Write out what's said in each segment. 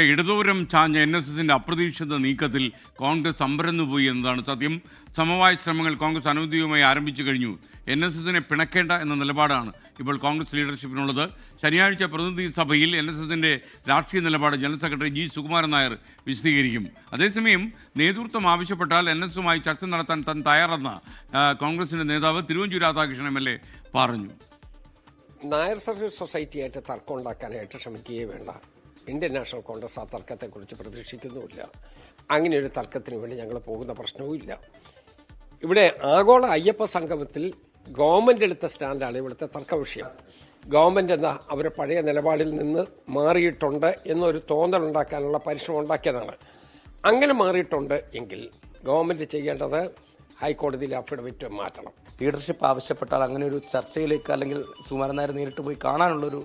ഇടതൂരം ചാഞ്ഞ NSSന്റെ അപ്രതീക്ഷിത നീക്കത്തിൽ കോൺഗ്രസ് അമ്പരന്നുപോയി എന്നതാണ് സത്യം. സമവായ ശ്രമങ്ങൾ കോൺഗ്രസ് അനൗദ്യോഗികമായി ആരംഭിച്ചു കഴിഞ്ഞു. NSSനെ പിണക്കേണ്ട എന്ന നിലപാടാണ് ഇപ്പോൾ കോൺഗ്രസ് ലീഡർഷിപ്പിനുള്ളത്. ശനിയാഴ്ച പ്രതിനിധി സഭയിൽ NSSന്റെ രാഷ്ട്രീയ നിലപാട് general secretary G. Sukumaran Nair വിശദീകരിക്കും. അതേസമയം നേതൃത്വം ആവശ്യപ്പെട്ടാൽ NSSുമായി ചർച്ച നടത്താൻ താൻ തയ്യാറെന്ന് കോൺഗ്രസിന്റെ നേതാവ് തിരുവഞ്ചൂർ രാധാകൃഷ്ണൻ MLA പറഞ്ഞു. നായർ സർവീസ് സൊസൈറ്റിയായിട്ട് തർക്കം ഉണ്ടാക്കാനായിട്ട് ശ്രമിക്കുകയേ വേണ്ട. ഇന്ത്യൻ നാഷണൽ കോൺഗ്രസ് ആ തർക്കത്തെക്കുറിച്ച് പ്രതീക്ഷിക്കുന്നുമില്ല. അങ്ങനെയൊരു തർക്കത്തിന് വേണ്ടി ഞങ്ങൾ പോകുന്ന പ്രശ്നവുമില്ല. ഇവിടെ ആഗോള അയ്യപ്പ സംഗമത്തിൽ ഗവൺമെന്റ് എടുത്ത സ്റ്റാൻഡാണ് ഇവിടുത്തെ തർക്ക വിഷയം. ഗവൺമെന്റ് എന്താ അവരുടെ പഴയ നിലപാടിൽ നിന്ന് മാറിയിട്ടുണ്ട് എന്നൊരു തോന്നലുണ്ടാക്കാനുള്ള പരിശ്രമം ഉണ്ടാക്കിയതാണ്. അങ്ങനെ മാറിയിട്ടുണ്ട് എങ്കിൽ ഗവൺമെന്റ് ചെയ്യേണ്ടത് ഹൈക്കോടതിയിൽ അഫിഡവിറ്റ് മാറ്റണം. ലീഡർഷിപ്പ് ആവശ്യപ്പെട്ടാൽ അങ്ങനെ ഒരു ചർച്ചയിലേക്ക് അല്ലെങ്കിൽ സുകുമാരൻ നായർ നേരിട്ട് പോയി കാണാനുള്ളൊരു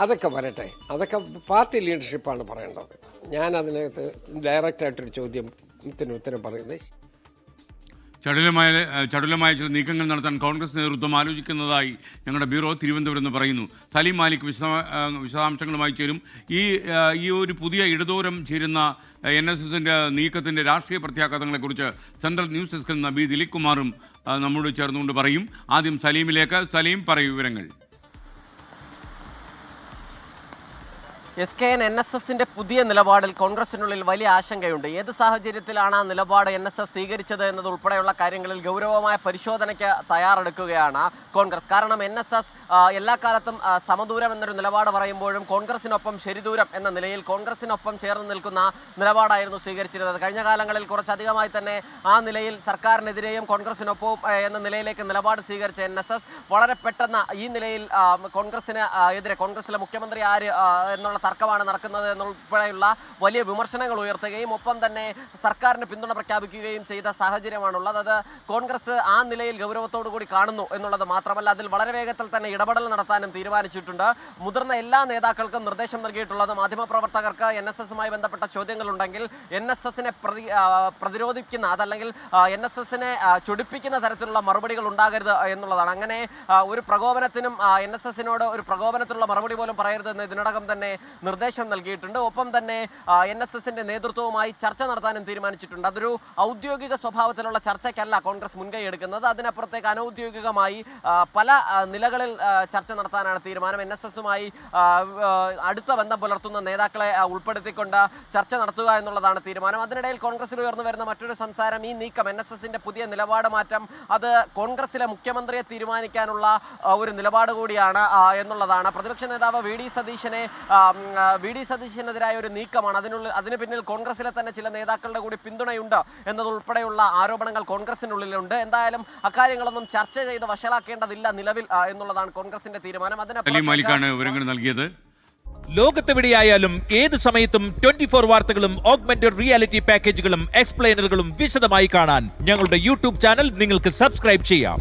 അതൊക്കെ വരട്ടെ. അതൊക്കെ പാർട്ടി ലീഡർഷിപ്പാണ് പറയേണ്ടത്. ഞാൻ അതിനകത്ത് ഡയറക്റ്റായിട്ടൊരു ചോദ്യത്തിന് ഉത്തരം പറയുന്നത്. ചടുലമായ ചില നീക്കങ്ങൾ നടത്താൻ കോൺഗ്രസ് നേതൃത്വം ആലോചിക്കുന്നതായി ഞങ്ങളുടെ ബ്യൂറോ തിരുവനന്തപുരം എന്ന് പറയുന്നു. സലീം മാലിക് വിശദാംശങ്ങളുമായി ചേരും. ഈ ഒരു പുതിയ ഇടതൂരം ചേരുന്ന NSSന്റെ നീക്കത്തിൻ്റെ രാഷ്ട്രീയ പ്രത്യാഘാതങ്ങളെക്കുറിച്ച് സെൻട്രൽ ന്യൂസ് ഡെസ്കിൽ നിന്ന് B. ദിലീപ് കുമാറും നമ്മോട് ചേർന്നുകൊണ്ട് പറയും. ആദ്യം സലീമിലേക്ക്. സലീം, പറയൂ വിവരങ്ങൾ. SKN NSSന്റെ പുതിയ നിലപാടിൽ കോൺഗ്രസിനുള്ളിൽ വലിയ ആശങ്കയുണ്ട്. ഏത് സാഹചര്യത്തിലാണ് ആ നിലപാട് NSS സ്വീകരിച്ചത് എന്നതുൾപ്പെടെയുള്ള കാര്യങ്ങളിൽ ഗൗരവമായ പരിശോധനയ്ക്ക് തയ്യാറെടുക്കുകയാണ് കോൺഗ്രസ്. കാരണം NSS എല്ലാ കാലത്തും സമദൂരം എന്നൊരു നിലപാട് പറയുമ്പോഴും കോൺഗ്രസിനൊപ്പം ശരിദൂരം എന്ന നിലയിൽ കോൺഗ്രസിനൊപ്പം ചേർന്ന് നിൽക്കുന്ന നിലപാടായിരുന്നു സ്വീകരിച്ചിരുന്നത്. കഴിഞ്ഞ കാലങ്ങളിൽ കുറച്ചധികമായി തന്നെ ആ നിലയിൽ സർക്കാരിനെതിരെയും കോൺഗ്രസിനൊപ്പവും എന്ന നിലയിലേക്ക് നിലപാട് സ്വീകരിച്ച NSS വളരെ പെട്ടെന്ന് ഈ നിലയിൽ കോൺഗ്രസിന് എതിരെ കോൺഗ്രസിലെ മുഖ്യമന്ത്രി ആര് എന്നുള്ള തർക്കമാണ് നടക്കുന്നത് എന്നുൾപ്പെടെയുള്ള വലിയ വിമർശനങ്ങൾ ഉയർത്തുകയും ഒപ്പം തന്നെ സർക്കാരിന് പിന്തുണ പ്രഖ്യാപിക്കുകയും ചെയ്ത സാഹചര്യമാണുള്ളത്. അത് കോൺഗ്രസ് ആ നിലയിൽ ഗൗരവത്തോടു കൂടി കാണുന്നു എന്നുള്ളത് മാത്രമല്ല, അതിൽ വളരെ വേഗത്തിൽ തന്നെ ഇടപെടൽ നടത്താനും തീരുമാനിച്ചിട്ടുണ്ട്. മുതിർന്ന എല്ലാ നേതാക്കൾക്കും നിർദ്ദേശം നൽകിയിട്ടുള്ളത് മാധ്യമപ്രവർത്തകർക്ക് NSSുമായി ബന്ധപ്പെട്ട ചോദ്യങ്ങളുണ്ടെങ്കിൽ NSSനെ പ്രതിരോധിക്കുന്ന അതല്ലെങ്കിൽ NSSനെ ചൊടിപ്പിക്കുന്ന തരത്തിലുള്ള മറുപടികൾ ഉണ്ടാകരുത് എന്നുള്ളതാണ്. അങ്ങനെ ഒരു പ്രകോപനത്തിനും NSSനോട് ഒരു പ്രകോപനത്തിനുള്ള മറുപടി പോലും പറയരുതെന്ന് ഇതിനോടകം തന്നെ നിർദ്ദേശം നൽകിയിട്ടുണ്ട്. ഒപ്പം തന്നെ NSSന്റെ നേതൃത്വവുമായി ചർച്ച നടത്താനും തീരുമാനിച്ചിട്ടുണ്ട്. അതൊരു ഔദ്യോഗിക സ്വഭാവത്തിലുള്ള ചർച്ചയ്ക്കല്ല കോൺഗ്രസ് മുൻകൈ എടുക്കുന്നത്. അതിനപ്പുറത്തേക്ക് അനൌദ്യോഗികമായി പല നിലകളിൽ ചർച്ച നടത്താനാണ് തീരുമാനം. NSSുമായി അടുത്ത ബന്ധം പുലർത്തുന്ന നേതാക്കളെ ഉൾപ്പെടുത്തിക്കൊണ്ട് ചർച്ച നടത്തുക എന്നുള്ളതാണ് തീരുമാനം. അതിനിടയിൽ കോൺഗ്രസിൽ ഉയർന്നു വരുന്ന മറ്റൊരു സംസാരം ഈ നീക്കം NSSന്റെ പുതിയ നിലപാട് മാറ്റം അത് കോൺഗ്രസിലെ മുഖ്യമന്ത്രിയെ തീരുമാനിക്കാനുള്ള ഒരു നിലപാട് കൂടിയാണ് എന്നുള്ളതാണ്. പ്രതിപക്ഷ നേതാവ് വി ഡി സതീശനെതിരായ ഒരു നീക്കമാണ്. അതിന് പിന്നിൽ കോൺഗ്രസിലെ തന്നെ ചില നേതാക്കളുടെ കൂടി പിന്തുണയുണ്ട് എന്നതുൾപ്പെടെയുള്ള ആരോപണങ്ങൾ കോൺഗ്രസിനുള്ളിലുണ്ട്. എന്തായാലും അക്കാര്യങ്ങളൊന്നും ചർച്ച ചെയ്ത് വഷളാക്കേണ്ടതില്ല നിലവിൽ എന്നുള്ളതാണ് കോൺഗ്രസിന്റെ തീരുമാനം. നൽകിയത്. ലോകത്തെവിടെയായാലും ഏത് സമയത്തും 24 വാർത്തകളും ഓഗ്മെന്റഡ് റിയാലിറ്റി പാക്കേജുകളും എക്സ്പ്ലെയിനറുകളും വിശദമായി കാണാൻ ഞങ്ങളുടെ YouTube ചാനൽ നിങ്ങൾക്ക് സബ്സ്ക്രൈബ് ചെയ്യാം.